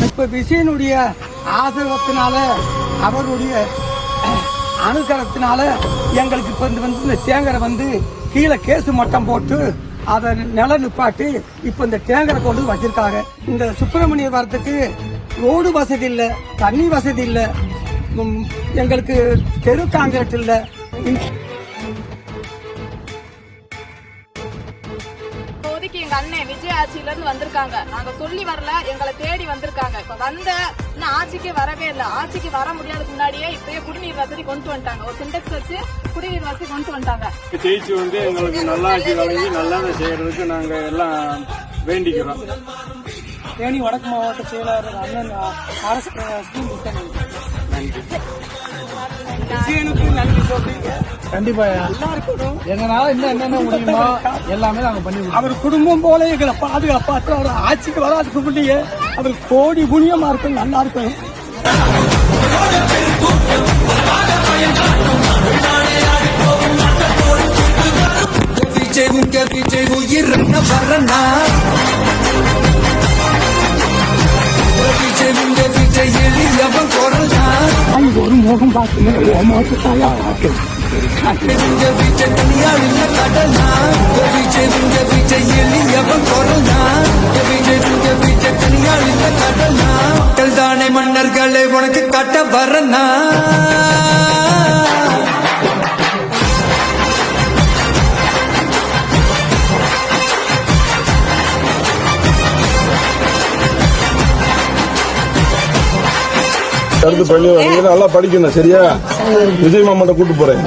இப்ப விஜயனுடைய ஆதரவத்தினால அவருடைய அணுகரத்தினால எங்களுக்கு இப்ப இந்த தேங்கரை கீழே கேசு மட்டம் போட்டு அதை நில நிப்பாட்டி இப்ப இந்த தேங்கரை கொண்டு வச்சிருக்காங்க. இந்த சுப்பிரமணிய வரத்துக்கு ரோடு வசதி இல்ல, தண்ணி வசதி இல்ல, எங்களுக்கு தெரு காங்கிரீட் இல்ல. எங்க அண்ணன் விஜய் ஆட்சியில இருந்து வந்திருக்காங்க. நாங்க சொல்லி வரல, எங்களை தேடி வந்திருக்காங்க. இப்ப இன்னும் ஆட்சிக்கு வரவே இல்ல. ஆட்சிக்கு வர முடியாதுக்கு முன்னாடியே இப்பயே குடிநீர் வசதி கொண்டு வந்துட்டாங்க. ஒரு சிண்டெக்ஸ் வச்சு குடிநீர் வசதி கொண்டு வந்துட்டாங்க. ஜெயிச்சு எங்களுக்கு நல்லாட்சி வழங்கி நல்லதை செய்யறதுக்கு நாங்க எல்லாம் வேண்டிக்கிறோம். தேனி வடக்கு மாவட்ட செயலாளர் அண்ணன் அரசு நன்றி சொல்றீங்க. கண்டிப்பா எங்கனால இன்னும் என்னென்ன முடியுமோ எல்லாமே நாங்க பண்ணி. அவர் குடும்பம் போல எங்களை பாதுகாப்பாற்ற அவர் ஆட்சிக்கு வராதுக்கு முன்னாடியே அவர் கோடி புண்ணியமா இருக்கும், நல்லா இருக்கும். ஒரு முகம் பார்க்கணும், முகத்தாயா பார்க்கணும். தானே மன்னர்களை உனக்கு காட்ட வரனா கருத்து பண்ணி நல்லா படிக்கணும். சரியா? விஜய் மாமாட்ட கூட்டு போறேன்.